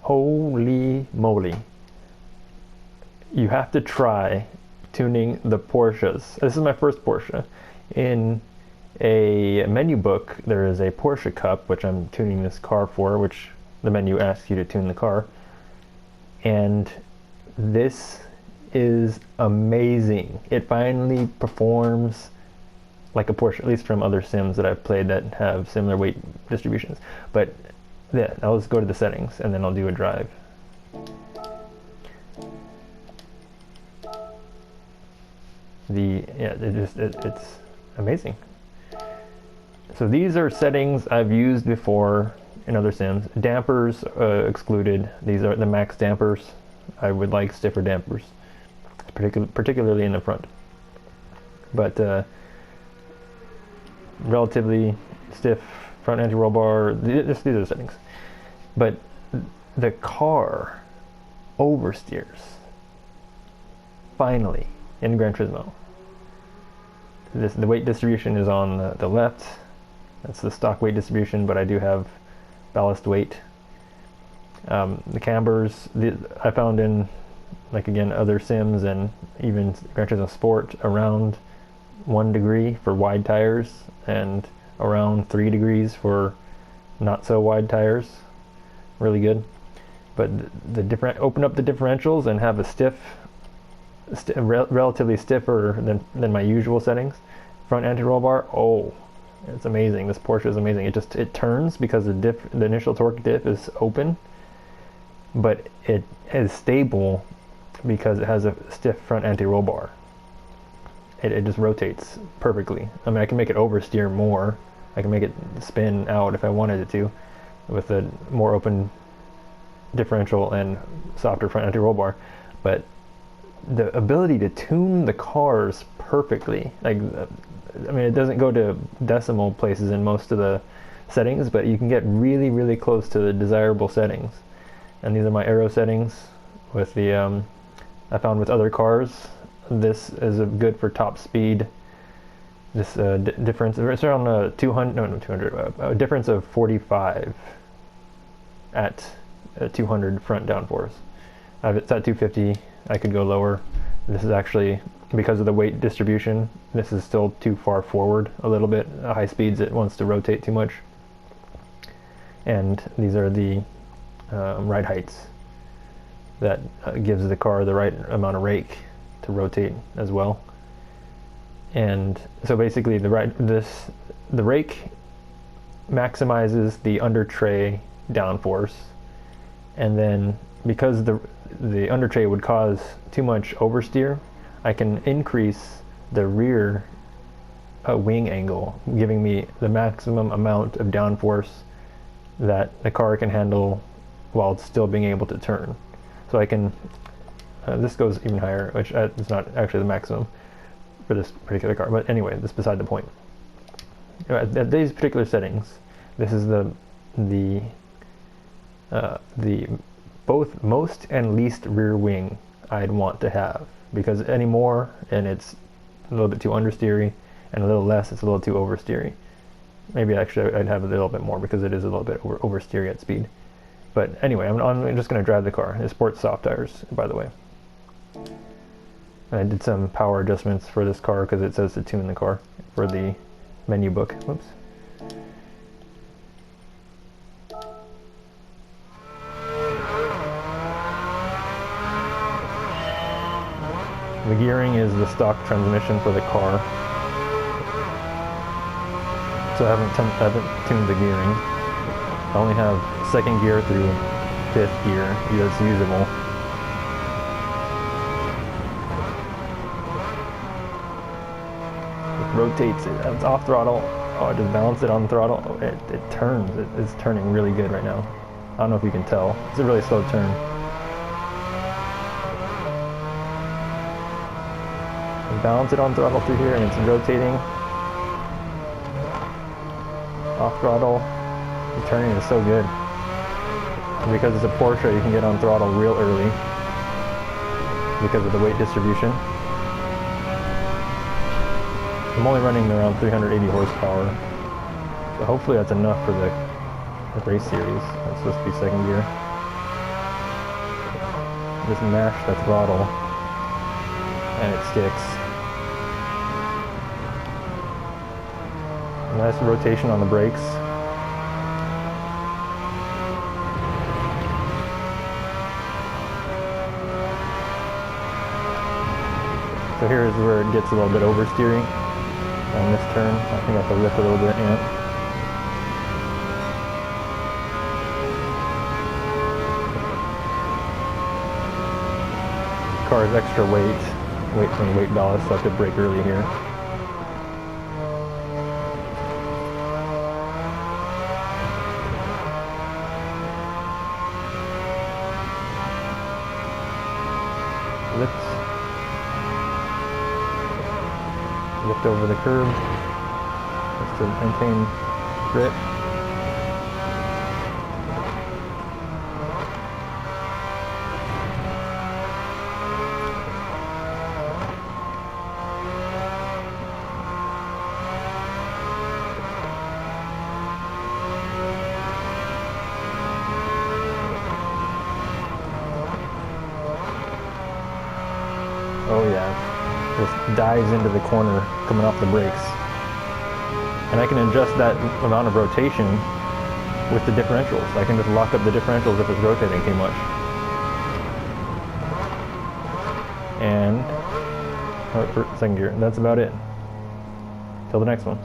Holy moly. You have to try tuning the Porsches. This is my first Porsche. In a menu book, there is a Porsche Cup, which I'm tuning this car for, which the menu asks you to tune the car. And this is amazing. It finally performs like a Porsche, at least from other sims that I've played that have similar weight distributions. But yeah, I'll just go to the settings and then I'll do a drive. It's amazing. So these are settings I've used before in other sims. Dampers excluded. These are the max dampers. I would like stiffer dampers, particularly in the front. But relatively stiff front anti-roll bar. These are the settings. But the car oversteers. Finally. In Gran Turismo. The weight distribution is on the left. That's the stock weight distribution, but I do have ballast weight. The cambers, I found in, like again, other sims and even Gran Turismo Sport, around 1 degree for wide tires and around 3 degrees for not so wide tires. Really good. But open up the differentials and have a relatively stiffer than my usual settings. Front anti-roll bar, oh, it's amazing. This Porsche is amazing. It turns because the initial torque diff is open, but it is stable because it has a stiff front anti-roll bar. It just rotates perfectly. I mean, I can make it oversteer more. I can make it spin out if I wanted it to, with a more open differential and softer front anti-roll bar, but the ability to tune the cars perfectly, like, I mean, it doesn't go to decimal places in most of the settings, but you can get really, really close to the desirable settings. And these are my aero settings with the, I found with other cars, this is good for top speed. This difference, it's around 200, a difference of 45 at 200 front downforce. It's at 250. I could go lower. This is actually, because of the weight distribution, this is still too far forward a little bit. At high speeds it wants to rotate too much. And these are the ride heights that gives the car the right amount of rake to rotate as well. And so basically the rake maximizes the under tray downforce, and then because the under tray would cause too much oversteer, I can increase the rear wing angle, giving me the maximum amount of downforce that the car can handle while still being able to turn. So I can, this goes even higher, which is not actually the maximum for this particular car, but anyway, that's beside the point. At these particular settings, this is the both most and least rear wing I'd want to have, because any more and it's a little bit too understeery, and a little less it's a little too oversteery. Maybe actually I'd have a little bit more because it is a little bit oversteery at speed. But anyway, I'm just going to drive the car. It's sports soft tires, by the way. I did some power adjustments for this car because it says to tune the car for the menu book. Whoops. The gearing is the stock transmission for the car. So I haven't tuned the gearing. I only have second gear through fifth gear. That's usable. It rotates it. It's off throttle. Oh, I just balance it on throttle. Oh, it turns. It's turning really good right now. I don't know if you can tell. It's a really slow turn. Balance it on throttle through here and it's rotating. Off throttle, the turning is so good. And because it's a Porsche, you can get on throttle real early because of the weight distribution. I'm only running around 380 horsepower, so hopefully that's enough for the race series. It's supposed to be second gear. Just mash the throttle and it sticks. Nice rotation on the brakes. So here is where it gets a little bit oversteering on this turn. I think I have to lift a little bit, yeah. Car's extra weight from weight ballast, so I have to brake early here. Lift over the curb just to maintain grip. Oh yeah. Just dives into the corner coming off the brakes. And I can adjust that amount of rotation with the differentials. I can just lock up the differentials if it's rotating too much. And second gear. That's about it. Till the next one.